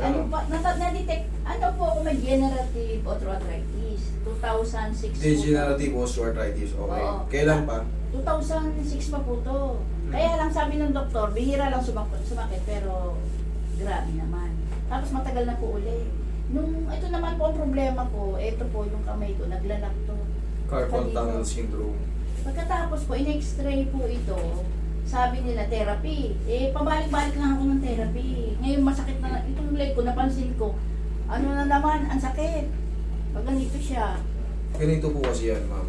ano? Na-detect, ano po ako may degenerative arthritis, 2006 po. Degenerative osteoarthritis, okay. Oo. Kailan pa? 2006 pa po to. Kaya lang sabi ng doktor, bihira lang sumakit pero grabe naman. Tapos matagal na po uli. Nung ito naman po ang problema ko, ito po yung kamay ko, naglalak to. Carpal Dito. tunnel syndrome. Pagkatapos po, in-x-ray po ito, sabi nila therapy. Pabalik-balik lang ako ng therapy. Ngayon masakit na, itong leg ko, napansin ko, ano na naman, ang sakit. Pag ganito siya. Ganito po kasi yan, ma'am.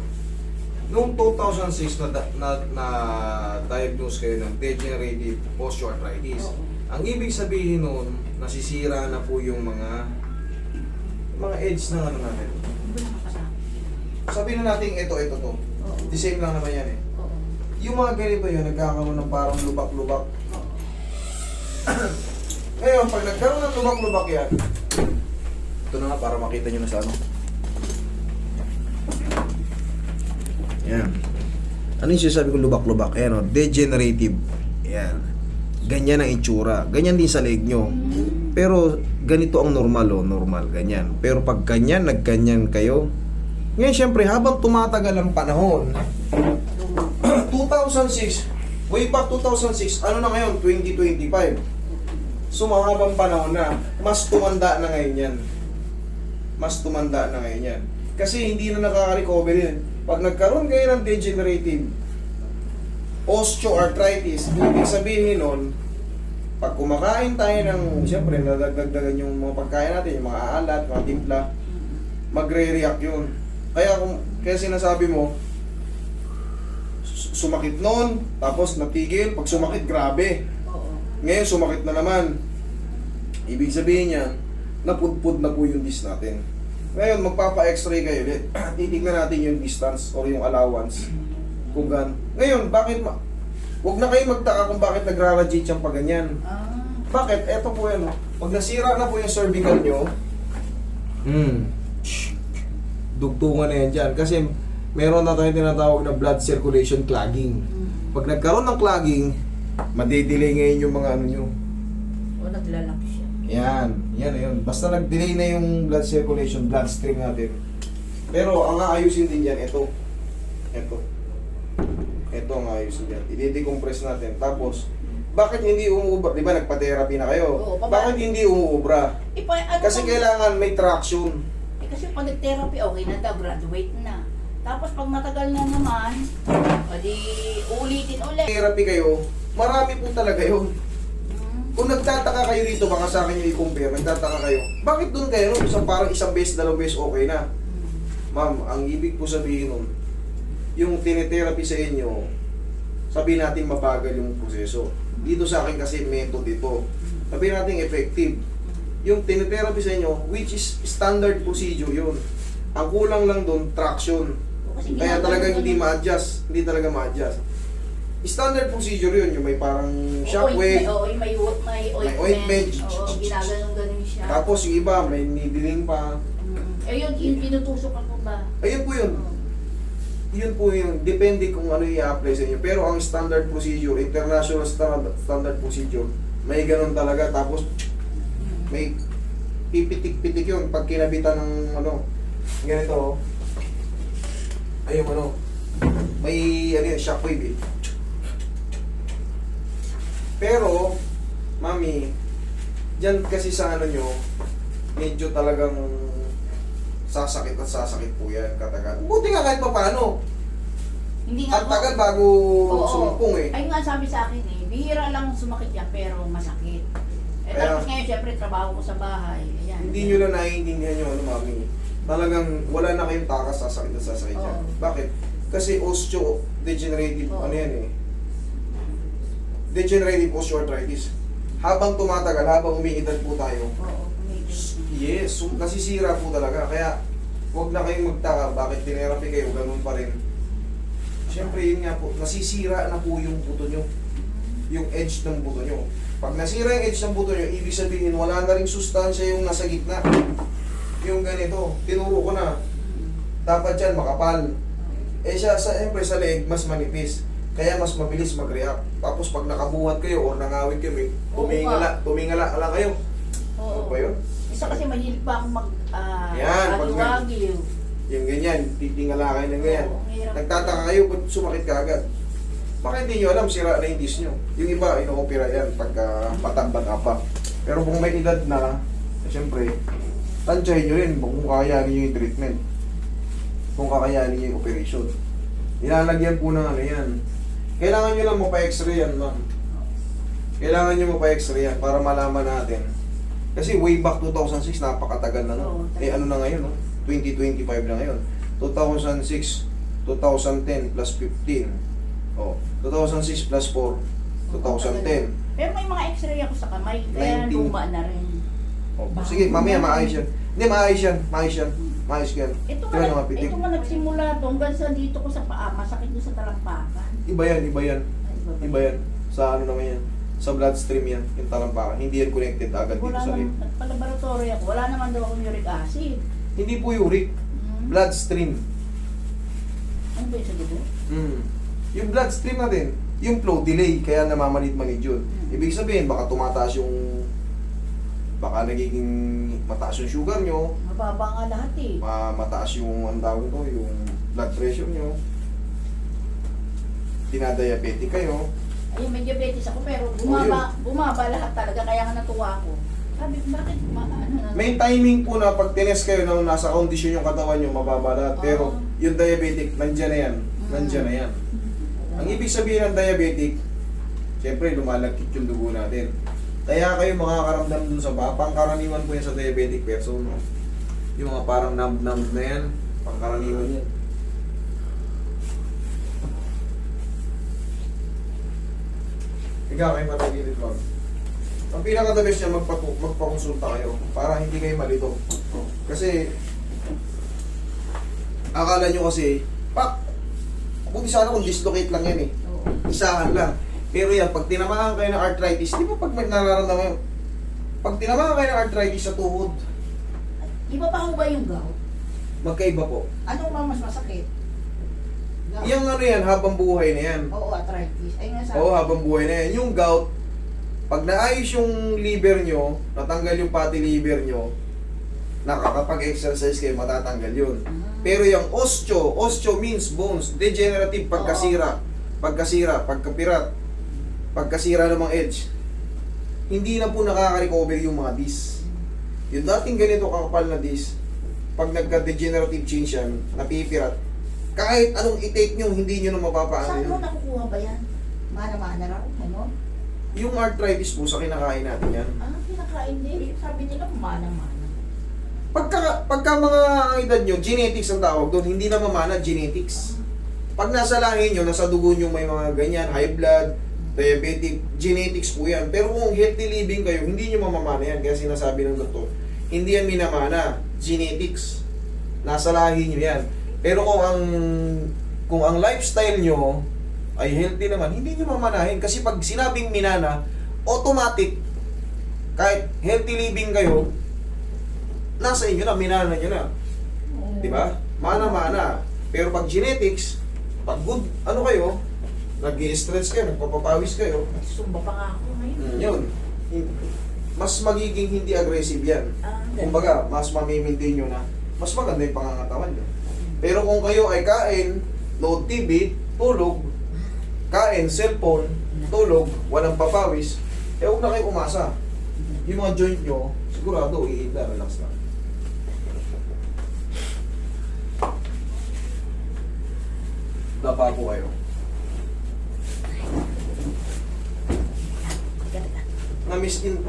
Noong 2006 na diagnose kayo ng degenerative osteoarthritis. Oo. Ang ibig sabihin noon, nasisira na po yung mga edge ng ano natin. Hindi ko nakakasama. Sabihin na natin ito to. Oo. The same lang naman yan eh. Oo. Yung mga ganito yun, nagkakaroon ng parang lubak-lubak. Oo. Ngayon, pag nagkaroon ng lubak-lubak yan, ito na nga para makita nyo na sa ano. Yan. Ano yung sinasabi ko lubak-lubak? Ayan o, degenerative. Yan. Ganyan ang itsura. Ganyan din sa leg nyo. Pero ganito ang normal o, normal. Ganyan. Pero pag ganyan, nagganyan kayo. Ngayon, syempre, habang tumatagal ang panahon, 2006, way back 2006, ano na ngayon? 2025. So, mahabang panahon na. Mas tumanda na ngayon yan. Mas tumanda na ngayon yan. Kasi hindi na nakaka-recover yun. Pag nagkaroon kayo ng degenerative osteoarthritis, ibig sabihin nun, pag kumakain tayo ng, siyempre, nadagdagan yung mga pagkain natin, yung mga aalat, mga timpla, magre-react yun. Kaya sinasabi mo, sumakit noon, tapos natigil, pag sumakit, grabe. Oo. Ngayon, sumakit na naman. Ibig sabihin niyan, napudpud na po yung disc natin. Ngayon, magpapa-x-ray kayo ulit. Titignan natin yung distance or yung allowance. Kung gan. Ngayon, bakit huwag na kayo magtaka kung bakit nagra-radiate siyang paganyan. Ah. Bakit? Eto po yan. Pag nasira na po yung cervical nyo, dugtungan na yan dyan. Kasi meron na tayong tinatawag na blood circulation clogging. Pag nagkaroon ng clogging, madidelay ngayon yung mga ano nyo. O, naglalak siya. Yan na yun. Basta nag-delay na yung blood circulation, bloodstream natin. Pero ang aayusin din yan, ito. Ito ang aayusin yan. I-decompress natin. Tapos, bakit hindi umuubra? Di ba nagpa-therapy na kayo? Oo, Bakit hindi umuubra? Ano Kasi kailangan may traction. kasi pag nag-therapy, okay na daw, graduate na. Tapos pag matagal na naman, di ulitin ulit. Therapy kayo, marami po talaga yun. Kung nagtataka kayo dito, baka sa akin yung i-compare, nagtataka kayo, bakit doon kayo no? Parang isang beses, dalawang beses okay na. Ma'am, ang ibig po sabihin nun, yung tinetherapy sa inyo, sabihin natin mabagal yung proseso. Dito sa akin kasi method ito. Sabihin natin effective. Yung tinetherapy sa inyo, which is standard procedure yun. Ang kulang lang doon, traction. Kasi Kaya ginagawa talaga ko hindi yun. ma-adjust. Hindi talaga ma-adjust. Standard procedure yun, yung may parang shockwave. Oo, yung may ointment. ointment. Oo, ginaganon-ganon siya. Tapos yung iba, may needling pa. Yun, tinutusok ako ba? Ayun po yun. Yun po yun. Depende kung ano i-apply sa inyo. Pero ang standard procedure, international standard procedure, may ganun talaga. Tapos may pipitik-pitik yun pag kinabitan ng ano, ganito. Ayun ano, may ano yun, shockwave eh. Pero, mami, dyan kasi sa ano nyo, medyo talagang sasakit at sasakit po yan katagal. Buti nga kahit pa paano. Hindi nga Ang tagal bago sumumpong eh. Ay nga sabi sa akin eh, bihira lang sumakit yan pero masakit. Kaya- Tapos ngayon syempre trabaho ko sa bahay. Ayan. Hindi nyo na naiintindihan yung ano, mami. Talagang wala na kayong takas, sasakit at sasakit yan. Oo. Bakit? Kasi osteodegenerative, Oo. ano yan eh. Degenerative osteoarthritis. Habang tumatagal, habang umiidad po tayo, Oo, kumigil. yes, nasisira po talaga. Kaya, huwag na kayong magtaka, bakit tinerapi kayo, ganun pa rin. Siyempre, yun nga po, nasisira na po yung buto nyo. Yung edge ng buto nyo. Pag nasira yung edge ng buto nyo, ibig sabihin, wala na rin sustansya yung nasa gitna. Yung ganito, tinuro ko na. Dapat yan, makapal. Siyempre sa leeg, mas manipis. Kaya mas mabilis mag-react. Tapos pag nakabuhat kayo o nangawit kayo, Oo tumingala lang kayo. Oo. Ano ba yun? Isa kasi mahilig pa akong Yan, pag wagi-wagi. Yung ganyan, titingala kayo ng ganyan. Oo, ang hirap. Nagtataka kayo, ba't sumakit ka agad? Baka hindi nyo alam, sira na yung disc nyo. Yung iba, ino-opera yan pagka patambag pa. Pero kung may edad na, siyempre, tansyahin nyo rin kung kakayanin nyo yung treatment. Kung kakayanin nyo yung operation. Ilalagyan po ng ano yan. Kailangan nyo lang mapa-x-ray yan, ma'am. Kailangan nyo mapa-x-ray yan para malaman natin. Kasi way back 2006, napakatagal na no. Oo, tagal. Ano na ngayon, no? 2025 na ngayon. 2006, 2010 plus 15. Oh, 2006 plus 4, 2010. Pero may mga x-ray ako sa kamay, kaya 19. luma na rin. Oh, sige, mamaya maayos yan. Hindi, maayos yan. Maayos yan. Maayos yan. Ito Tingnan nga, nyo nga, pitik. ito nga nagsimula to, hanggang sa dito ko sa paa, masakit ko sa talampakan. Iba yan, iba yan. Ay, iba ba? Iba yan. Sa ano naman yan. Sa bloodstream yan, yung talampakan. Hindi yan connected agad dito Wala sa naman, leg. nagpa-laboratory ako, wala naman daw akong uric acid. Hindi po uric. Bloodstream. Ano ba yung sa dugo? Yung bloodstream natin, yung flow delay, kaya namamanid-manid yun. Ibig sabihin, baka tumataas yung, baka nagiging mataas yung sugar nyo, Mababa nga lahat eh. mataas yung, ang tawag ito, yung blood pressure nyo, dinadiabetic kayo. Ayun, may diabetes ako, pero bumaba lahat talaga, kaya nga natuwa ako. Sabi ko, bakit May timing po na pag tinest kayo na nasa kondisyon yung katawan nyo, mababa lahat. Pero yung diabetic, nandyan na yan. Nandyan na yan. Ang ibig sabihin ng diabetic, siyempre lumalagkit yung dugo natin. Kaya kayo makakaramdam dun sa pangkaraniwan po yan sa diabetic person. No? Yung mga parang numb-numb na yan, pangkaraniwan yan. Ikaw kayo matagilid lang. Ang pinaka-the best niya, magpakonsulta kayo para hindi kayo malito. Kasi, akala nyo kasi, buti sana kung dislocate lang yan eh. Isahan lang. Pero yan, pag tinamaan kayo ng arthritis, di ba pag may nararamdaman yun? Pag tinamaan kayo ng arthritis sa tuhod, Iba pa ho ba yung gout? magkaiba po. Anong mas masakit? Gout. Yung ano yan, habang buhay na yan. Oo, arthritis. Ayun nga sabi. Oo, habang buhay na yan. Yung gout, pag naayos yung liver nyo, natanggal yung fatty liver nyo, nakakapag-exercise kayo, matatanggal yun. Pero yung osteo means bones, degenerative, pagkasira, pagkapirat, pagkasira ng mga edge, hindi na po nakaka-recover yung mga disc. Yung dating ganito kakapal na disc, pag nagka-degenerative change yan, napipirat, kahit anong i-take nyo, hindi nyo na mapapaano Saan mo yun. nakukuha ba yan? Mana-mana raw? Ano? Yung arthritis po, sa kinakain natin yan. Kinakain din. Sabi nila, mana-mana. Pagka mga ang edad nyo, genetics ang tawag doon, hindi na mamana, genetics. Pag nasa lahi nyo, nasa dugo nyo may mga ganyan, high blood, diabetic, genetics po yan. Pero kung healthy living kayo, hindi nyo mamamana yan. Kaya sinasabi ng doktor, hindi yan minamana, genetics. Nasa lahi nyo yan. Pero kung ang lifestyle nyo ay healthy naman, hindi nyo mamanahin. Kasi pag sinabing minana, automatic, kahit healthy living kayo, nasa inyo na, minana nyo na. Di ba? Mana-mana. Pero pag genetics, pag good, ano kayo, nag-i-stretch kayo, nagpapapawis kayo, Sumba pa nga ako ngayon. yun. Mas magiging hindi aggressive yan. Kumbaga, mas mamimintain nyo na, mas maganda yung pangangatawan nyo. Pero kung kayo ay kain, load TV, tulog, kain, cellphone, tulog, walang papawis, huwag na kayo umasa. Yung mga joint nyo, sigurado, iinda, relax lang. Dapa po kayo.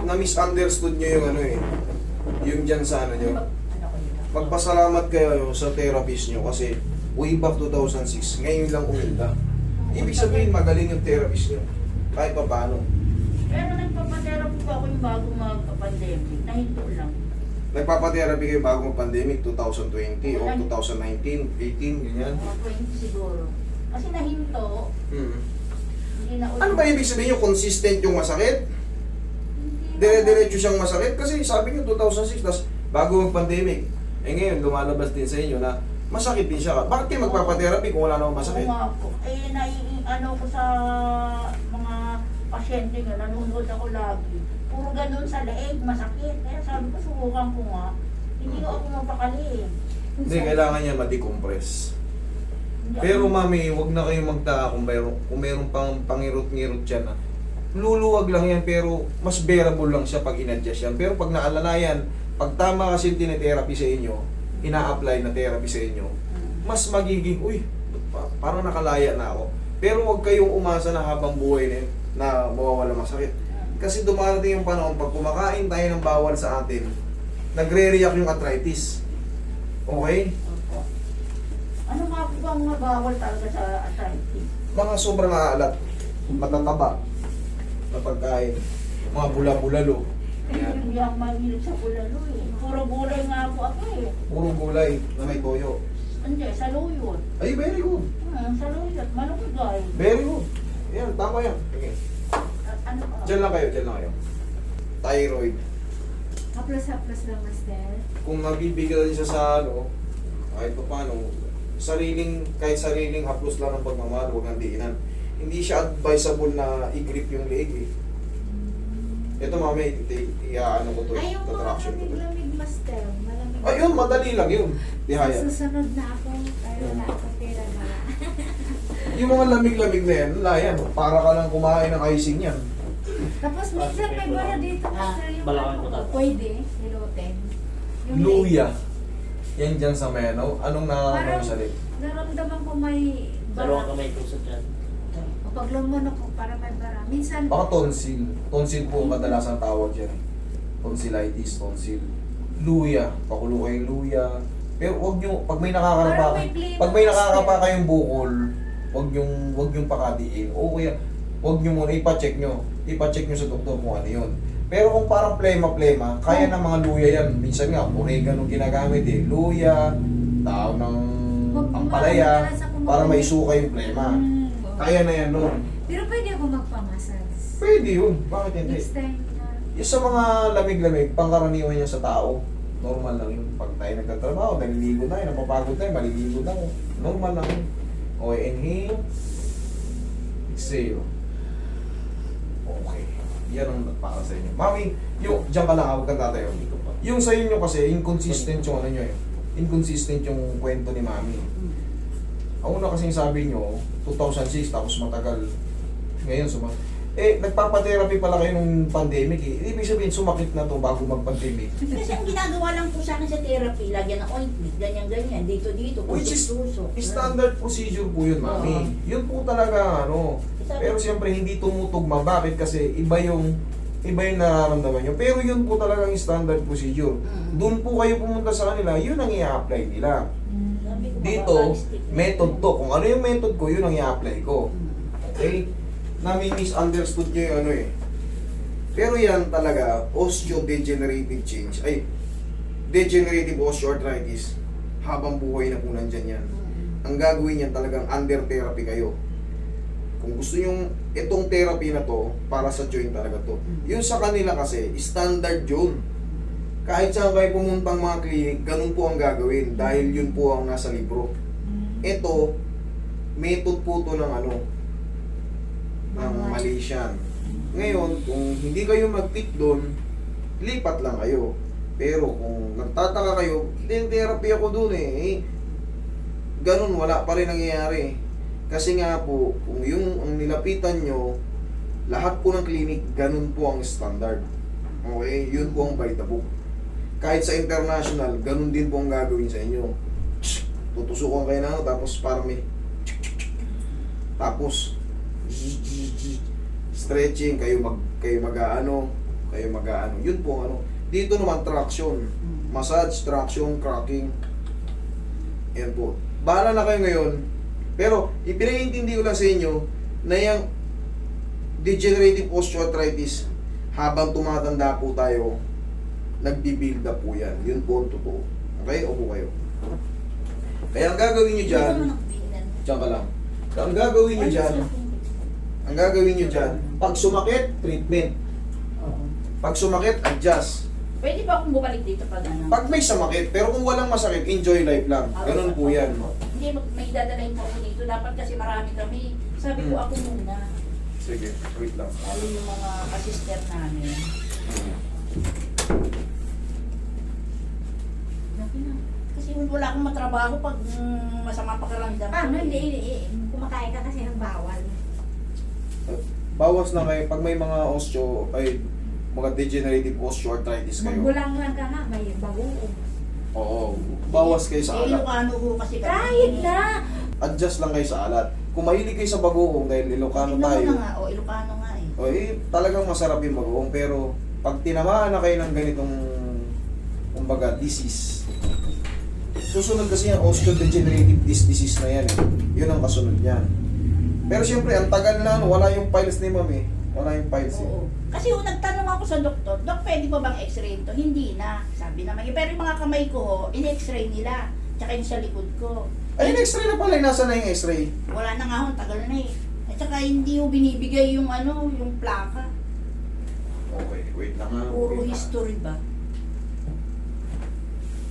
Na-misunderstood nyo yung ano eh. Yung dyan sa ano nyo. Magpasalamat kayo sa therapist nyo kasi way back 2006, ngayon lang uminda. Ibig sabihin magaling yung therapist nyo. Kahit pa paano. Pero nagpapatherapy po ako yung bago magpa-pandemic. Nahinto lang. Nagpapatherapy kayo bago mag-pandemic 2020 o 2019, 18, ganyan. Mga 20 siguro. Kasi nahinto, hindi na ulit. Ano ba ibig sabihin yung consistent yung masakit? Dire-diretso siyang masakit kasi sabi niyo 2006, tas bago mag-pandemic. Eh ngayon, lumalabas din sa inyo na masakit din siya. Bakit kayo magpapatherapy kung wala namang masakit? Oo nga po. Ano ko sa mga pasyente nga, nanonood ako lagi. puro ganun sa leeg, masakit. Kaya sabi ko, subukan ko nga. Hindi ko ako mapakali. Hindi, kailangan niya ma-decompress. Hindi Pero ako- mami, wag na kayong magtaka kung meron pang pangirot-ngirot dyan na. Luluwag lang yan, pero mas bearable lang siya pag in-adjust yan. Pero pag naalala yan, pag tama kasi yung tinetherapy sa inyo, ina-apply na therapy sa inyo, mas magiging, uy, parang nakalaya na ako. Pero huwag kayong umasa na habang buhay na yun, na mawawala masakit. Kasi dumarating yung panahon, pag kumakain tayo ng bawal sa atin, nagre-react yung arthritis. Okay? Opo. Ano nga po bang mga bawal talaga sa arthritis? Mga sobrang aalat, matataba, na pagkain, mga bula-bulalo. Yan. Hindi ako mahilig sa bulalo eh. Puro gulay nga po ako eh. Puro gulay na may toyo. Hindi, sa luyot. Ay, very good. Sa luyot, malunggay. Very good. Yan, tama yan. Okay. Ano pa? Diyan lang kayo, diyan lang kayo. Thyroid. Haplas-haplas lang, Master. Kung mabibigyan siya sa ano, kahit pa paano, kahit sariling haplos lang ng pagmamahal, huwag nang diinan. Hindi siya advisable na i-grip yung leeg eh. Ito mami, ano ko to, Ay, yung mga traction ko to. lamig-lamig, Master. Malamig. Ayun, madali lang yun. Dihaya. Sa susunod na ako, tayo na ako pera na. Yung mga lamig-lamig na yan, wala yan. Para ka lang kumain ng icing yan. Tapos minsan may bara dito, Master, yung Balakan ano ko ko, tayo. pwede, nilutin. Yung Luya. Yan dyan sa may ano. Anong nakakamayo sa leg? naramdaman ko may Dalawang bara. kamay ko sa dyan. O pag lumunok ko, para may bara. Minsan, Baka tonsil. Tonsil po ang kadalasan tawag dyan. Tonsillitis, tonsil. Luya. Pakulo kayong luya. Pero wag nyo, pag may nakakarapa, Parang may play pag may mo, nakakapa Master. kayong bukol, wag yung pakadiin. O kaya, wag nyo muna, ipacheck nyo sa doktor kung ano yun. Pero kung parang plema, kaya ng mga luya yan. Minsan nga, oregano ginagamit eh. Luya, tao ng ampalaya, para may suka yung plema. Kaya na yan nun. Pero pwede ako magpamassage. Pwede yun. Bakit hindi? Next time na. Yung sa mga lamig-lamig, pangkaraniwan yan sa tao. Normal lang yun. Pag tayo nagtatrabaho, naliligo tayo, napapagod tayo, maliligo lang. Normal lang yun. Okay, inhale. Exhale. Okay. Yan ang para sa inyo. Mami, yung, diyan ka lang, huwag kang tatayo. Yung sa inyo kasi, inconsistent yung ano nyo eh. Inconsistent yung kwento ni Mami. Ang una kasing sabi nyo, 2006, tapos matagal. Ngayon, nagpapatherapy pala kayo nung pandemic eh. Ibig sabihin, sumakit na to bago mag-pandemic. Kasi ang ginagawa lang po sa akin sa therapy, lagyan ng ointment, ganyan-ganyan, dito, Which is tusok. standard procedure po yun, Mami. Oo. Yun po talaga, ano. Pero siyempre, hindi tumutugma. Bakit? Kasi iba yung nararamdaman nyo. Pero yun po talagang standard procedure. Doon po kayo pumunta sa kanila, yun ang i-apply nila. Sabi ko, Dito, mapag-stick na. method to. Kung ano yung method ko, yun ang i-apply ko. Mm. Okay? Nami-misunderstood nyo yung ano eh. Pero yan talaga, osteodegenerative change. Ay, degenerative osteoarthritis. Habang buhay na po nandyan yan. Ang gagawin yan talagang under therapy kayo. Kung gusto nyo itong therapy na to, para sa joint talaga to. Yung sa kanila kasi, standard yun. Kahit saan kayo pumuntang mga clinic, ganun po ang gagawin. Dahil yun po ang nasa libro. Ito, method po to ng ano, ng Malaysian. Ngayon, kung hindi kayo mag-fit doon, lipat lang kayo. Pero kung nagtataka kayo, din therapy ako doon eh. Ganun, wala pa rin nangyayari. Kasi nga po, kung yung ang nilapitan nyo, lahat po ng clinic, ganun po ang standard. Okay? Yun po ang by the book. Kahit sa international, ganun din po ang gagawin sa inyo. Tutusukan kayo na, tapos parang may tapos stretching, kayo mag-aano. Yun po ang ano. Dito naman traction, massage, traction, cracking. Yan po. Bahala na kayo ngayon. Pero ipinaintindi ko lang sa inyo na yung degenerative osteoarthritis, habang tumatanda po tayo, nagbi-build up po yan. Yun po ang totoo. Okay? Opo kayo. Kaya ang gagawin nyo dyan, dyan ka lang. Ang gagawin nyo dyan, pag sumakit, treatment. Pag sumakit, adjust. Pwede ba akong bumalik dito pag ano? Pag may sumakit, pero kung walang masakit, enjoy life lang. Ganun po yan. Hindi, may dadalhin po ako dito. Dapat kasi marami kami. Sabi ko ako muna. Sige, wait lang. Lalo yung mga kasister namin. Laki na. Kasi wala akong matrabaho pag masama pakiramdam. Paano? Hindi. Kumakain ka kasi ng bawal. Bawas na kayo pag may mga mga degenerative osteoarthritis kayo. Magbulang lang ka nga, may bagoong. Oo, bawas kayo sa alat. Ilocano ko kasi kami. Kahit na! Adjust lang kayo sa alat. Kung mahilig kayo sa bagoong dahil Ilocano Tingnan mo tayo, na nga, o Ilocano nga eh. talagang masarap yung bagoong. Pero pag tinamaan na kayo ng ganitong kumbaga disease, susunod kasi yung osteodegenerative disc disease na yan eh. Yun ang kasunod yan. Pero siyempre, ang tagal na, wala yung files ni ma'am eh. Wala yung files eh. Oo. Kasi yung nagtanong ako sa doktor, Dok, pwede pa bang x-ray ito? Hindi na. Sabi naman niya. Pero yung mga kamay ko, in-x-ray nila. Tsaka yung sa likod ko. Ay, yung x-ray na pala, nasa na yung x-ray? Wala na nga ho, tagal na eh. At saka hindi ho binibigay yung yung plaka. Okay, wait lang ha. Puro Wait lang. history ba?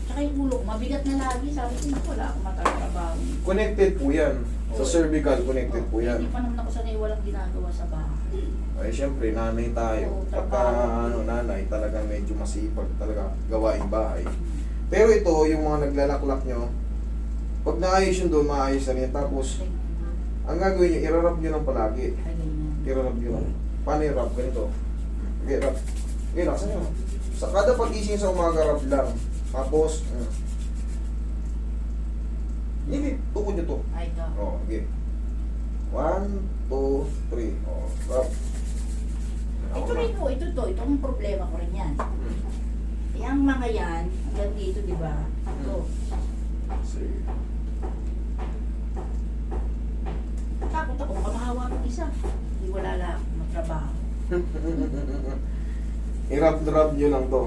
Tsaka yung ulo ko, mabigat na lagi. Sabi ko, naku, wala akong matatrabaho. Connected po yan. Sa Oo. cervical, connected po yan. Hindi pa naman ako sanay walang ginagawa sa bahay. Ay, syempre, nanay tayo. Oo, Pagka, trabaho. nanay, talagang medyo masipag talaga gawain bahay. Pero ito, yung mga naglalaklak nyo, pag naayos yun doon, maayos na rin. Tapos, ang gagawin nyo, irarap nyo lang palagi. Ay, ganyan. Irarap nyo lang. Paano yung rap? Ganito. Okay, rap. Okay, laksan nyo. Sa kada pagising sa umaga, rap lang. Tapos, hindi, tukod nyo to. Ay, ito. Oh, okay. 1, 2, 3. Oh, rap. Ito rin ho, ito to. Ito ang problema ko rin yan. Yung mga yan, hanggang dito, di ba? Ito. Sige. Takot ako, kamahawa ng isa. Hindi wala lang akong matrabaho. I-rub nyo lang to.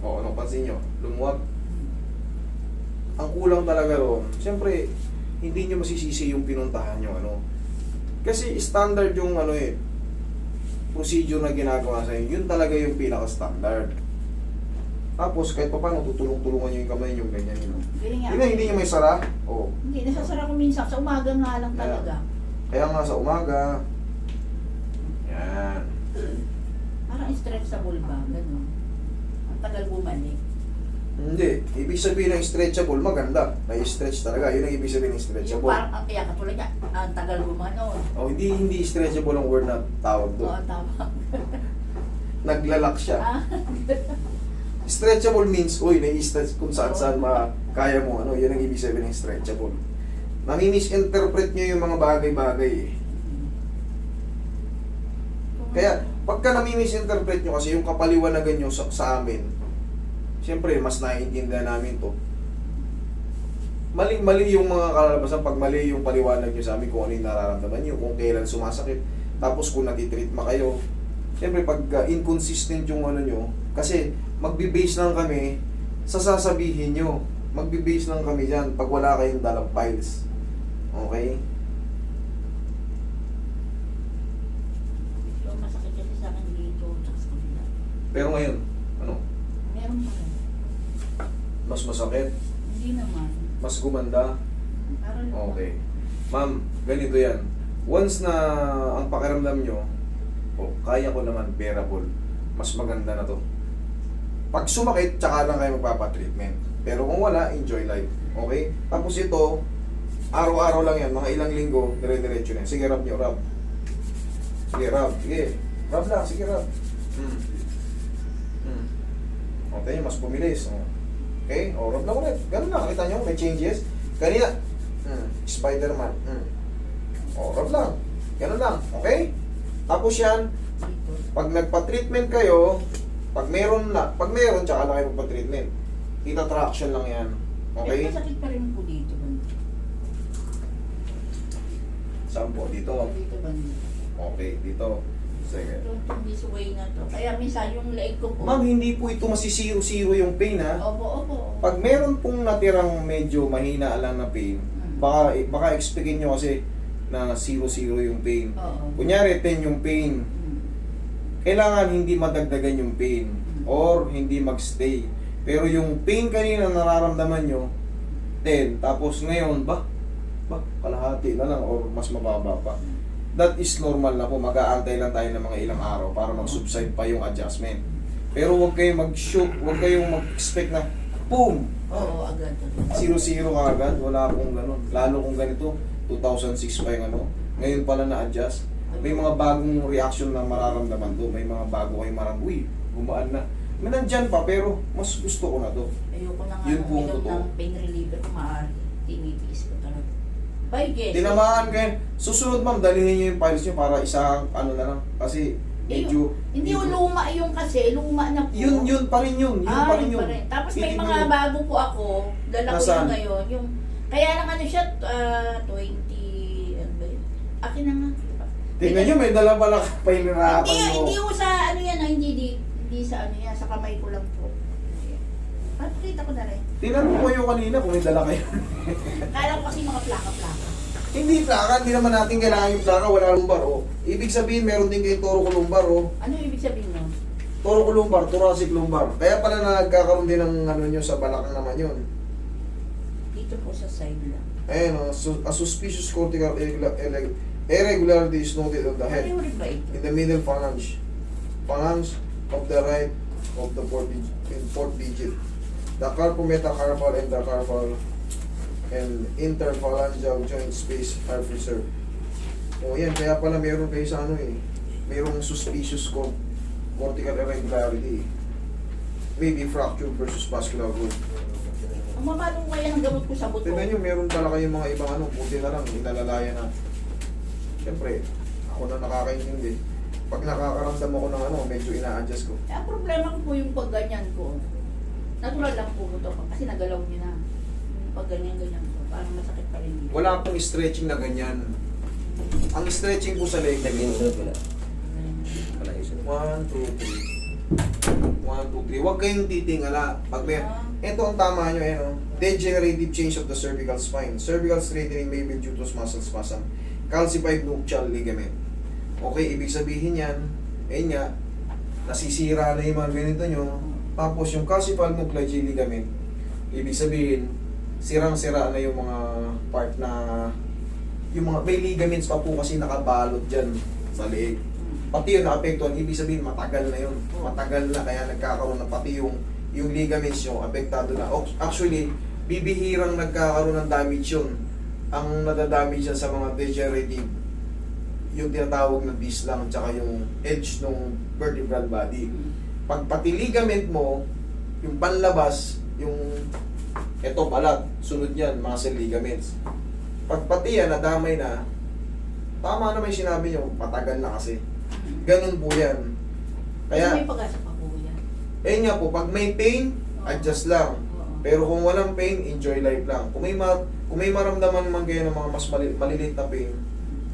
Oo, ano, pansin nyo? Lumuwag. Ang kulang talaga ron, siyempre, hindi nyo masisisi yung pinuntahan nyo, ano. Kasi standard yung procedure na ginagawa sa inyo, yun talaga yung pinaka-standard. Tapos, kahit pa paano, tutulong-tulungan nyo yung kamay nyo, ganyan yun. Galing nga. Yun na, hindi nyo may sara. Oo. Hindi, nasasara ko minsan. Sa umaga nga lang talaga. Kaya nga sa umaga, yan. Parang stretchable ba? Ganun. Ang tagal bumalik. Hindi. Ibig sabihin ng stretchable, maganda. Na-stretch talaga. Yun ang ibig sabihin ng Yung stretchable. parang, kaya katulad niya, ang tagal gumanon. Oh, hindi stretchable ang word na tawag Oo, doon. tama. Naglalak siya. Ah, Stretchable means, uy, nai-stretch kung saan kaya mo. Yan ang ibig sabihin ng stretchable. Nami-misinterpret nyo yung mga bagay-bagay eh. Kaya, pagka nami-misinterpret nyo kasi yung kapaliwanagan nyo sa amin, siyempre, mas naiintindihan namin to. Mali yung mga kalalabasan pag mali yung paliwanag nyo sa amin kung ano yung nararamdaman nyo, kung kailan sumasakit, tapos kung natitreatma kayo. Siyempre, pag inconsistent yung nyo, kasi magbe-base lang kami sa sasabihin nyo. Magbe-base lang kami dyan pag wala kayong dalang files. Okay? so, masakit kasi sa akin dito, tsaka sa kabila. Pero ngayon, Meron pa rin. mas masakit, Hindi naman. mas gumanda. Parang Okay. Ma'am, ganito yan. Once na ang pakiramdam nyo, kaya ko naman, bearable, mas maganda na to. Pag sumakit, tsaka lang kayo magpapatreatment. Pero kung wala, enjoy life. Okay? Tapos ito, araw-araw lang yan, mga ilang linggo, dire-diretso na yan. Sige, rub nyo, rub. Sige, rub. Sige, rub lang, sige, rub. Okay, mas pumilis. Okay, rub lang ulit. Ganun lang, nakita nyo, may changes. Kanina, Spider-Man. Rub lang. Ganun lang, okay? Tapos yan, dito. pag nagpa-treatment kayo, pag meron, tsaka lang kayo magpa-treatment. Ita-traction lang yan. Okay? Pero masakit pa rin po dito. Saan po? Dito. Dito ba? Okay, dito. Sige. Itong this way na to. Kaya minsan yung leg ko po. Ma'am, hindi po ito masisiro-siro yung pain ha. Opo. Pag meron pong natirang medyo mahina lang na pain, baka expectin nyo kasi na 0-0 yung pain. Oo. Kunyari 10 yung pain, kailangan hindi madagdagan yung pain or hindi magstay. Pero yung pain kanina nararamdaman nyo, 10, tapos ngayon, kalahati na lang or mas mababa pa. that is normal na po. Mag-aantay lang tayo ng mga ilang araw para mag-subside pa yung adjustment. Pero huwag kayong mag-shoot, huwag kayong mag-expect na boom! Oo, agad. 0-0 ka agad. Wala akong ganun. Lalo kung ganito, 2006 pa yung ano. Ngayon pala na-adjust. May mga bagong reaction na mararamdaman do. May mga bago kayong marang, uy, gumaan na. May nandyan pa, pero mas gusto ko na to. Ayoko na nga Yun po ang uminom totoo. ng pain reliever ko, maaari. Tinitiis ko talaga. Bye, guys. Tinamaan kayo. Susunod ma'am, dalhin niyo yung files niyo para isang ano na lang. Kasi medyo... Hindi yung luma yung kasi, luma na po. Yun pa rin yun. Yun pa rin yun yun. pa rin. Tapos may Titignan mga mo. bago po ako, dala ko Nasaan? yun ngayon. Yung, kaya lang ano siya, 20, ano ba yun? Akin na nga. Tingnan niyo, may dala pala pahinirapan Hindi niyo. ko sa ano yan, hindi sa ano yan, sa kamay ko lang po. Ayan. Pakita ko na rin. Tinanong ko yung kanina kung may dala kayo. Kala ko kasi mga plaka-plaka. Hindi plaka, hindi naman natin kailangan yung plaka, wala lumbar. Oh. Ibig sabihin, meron din kayo toro lumbar. Oh. Ano ibig sabihin nun? Toro lumbar, thoracic lumbar. Kaya pala nagkakaroon din ng ano nyo sa balakang naman yun. Dito po sa side lang. Ayun, a suspicious cortical irregularity is noted on the head. Ano rin ba ito? In the middle phalanx of the right of the fourth digit. The carpometacarpal and the carpal and interphalangeal joint space are preserved. O yan, kaya pala meron kayo sa ano eh. Merong suspicious cortical irregularity. Maybe fracture versus vascular growth. Ang mabalo kaya ng gamot ko sa buto. Tignan nyo, meron pala kayong mga ibang ano, buti na lang, inalalaya na. Siyempre, ako na nakakaintindi. Pag nakakaramdam ako ng ano, medyo ina-adjust ko. Eh, ang problema ko po yung pagganyan ko. Natural lang po ito kasi nagalaw niyo na. Yung pagganyan-ganyan ko, parang masakit pa rin dito. Wala pong stretching na ganyan. Ang stretching po sa leg, 1, 2, 3. 1, 2, 3. Huwag kayong titingala. Pag may... Ito ang tama nyo, eh, no? Degenerative change of the cervical spine. Cervical straightening may be due to muscle spasm. Calcified nuchal ligament. Okay, ibig sabihin yan, ayun nga, nasisira na yung mga ganito nyo. Tapos yung calcified nuchal ligament, ibig sabihin, sirang-sira na yung mga part na, yung mga, may ligaments pa po kasi nakabalot dyan sa leeg. Pati yun naapektuhan, ibig sabihin matagal na yun. Matagal na kaya nagkakaroon na pati yung ligaments nyo, apektado na. Actually, bibihirang nagkakaroon ng damage yun. Ang nadadamage yan sa mga degenerative, yung tinatawag na disc lang, tsaka yung edge ng vertebral body. Pag pati ligament mo, yung panlabas, yung eto balat, sunod yan, muscle ligaments. Pag pati yan, nadamay na, tama naman yung sinabi nyo, matagal na kasi. Ganun po yan. Kaya Kaya, may pag-asa pa po yan. ayun nga po, pag may pain, adjust lang. Oo. Pero kung walang pain, enjoy life lang. Kung may maramdaman man kayo ng mga mas maliliit na pain,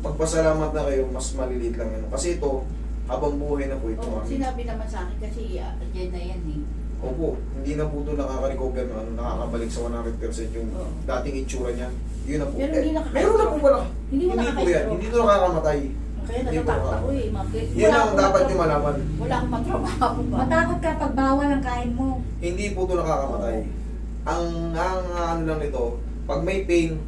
magpasalamat na kayo, mas maliliit lang yun. Kasi ito, habang buhay na po ito. Oo, sinabi naman sa akin kasi dyan na yan eh. Opo, hindi na po ito nakaka-recover na nakakabalik sa 100% yung Oo. dating itsura niya. Yun na po. Pero hindi meron na po pala. Hindi mo po yan. nakaka-stroke. Hindi ito nakakamatay. Kaya Hindi po natatakot ako. ako eh. Yun ang dapat nyo malaman. Wala akong matrabaho ba? Matakot ka pag bawal ang kain mo. Hindi po ito nakakamatay. Ang ano lang nito, pag may pain,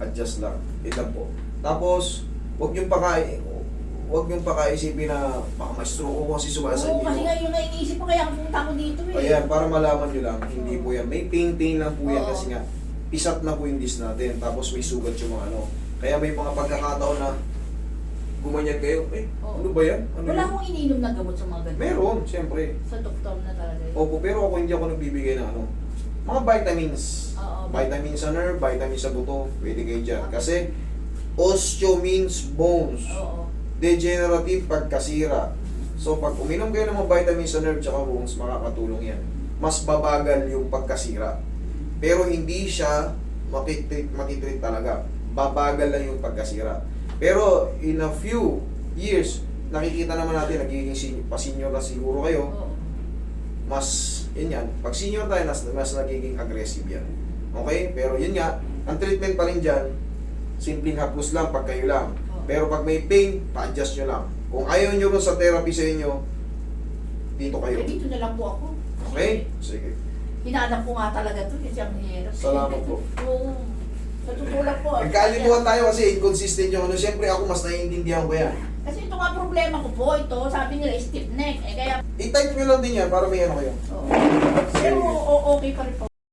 adjust lang. Ito lang po. Tapos, huwag niyong pakaisipin na baka may stroke ko kasi sumasa Oo, kasi inyo. nga yung naiisip ko kaya pumunta ako dito eh. Ayan, para malaman nyo lang, hindi po yan. May pain lang po yan Oo. kasi nga, pisat na po yung disc natin. Tapos may sugat yung mga ano. Kaya may mga pagkakataon na gumanyan kayo, Oo. ano ba yan? Ano Wala yan? akong iniinom na gamot sa mga ganito. Meron, siyempre. Sa doktor na talaga yun. Opo, pero ako hindi ako nagbibigay ng ano. Mga vitamins. Oo. Vitamins sa nerve, vitamins sa buto, pwede kayo dyan. Kasi, osteo means bones. Oo. Degenerative pagkasira. So, pag uminom kayo ng mga vitamins sa nerve tsaka bones, makakatulong yan. Mas babagal yung pagkasira. Pero hindi siya matitreat talaga. Babagal lang yung pagkasira. Pero, in a few years, nakikita naman natin, nagiging pa-senior na siguro kayo, Oo. mas, yun yan, pag senior tayo, mas nagiging aggressive yan. Okay? Pero yun nga, ang treatment pa rin dyan, simpleng haplos lang pag kayo lang. Pero pag may pain, pa-adjust nyo lang. Kung ayaw nyo rin sa therapy sa inyo, dito kayo. Eh, dito na lang po ako. Okay? Sige. Hinahanap ko nga talaga to kasi ang hirap. Salamat po. Oo. Sa totoo lang po. Nagkalituhan tayo kasi inconsistent yung ano. Siyempre ako mas naiintindihan ko yan. Kasi ito nga problema ko po, ito, sabi nila stiff neck. Eh kaya, I-type nyo lang din yan para may ano kayo. oo. Pero okay pa rin po.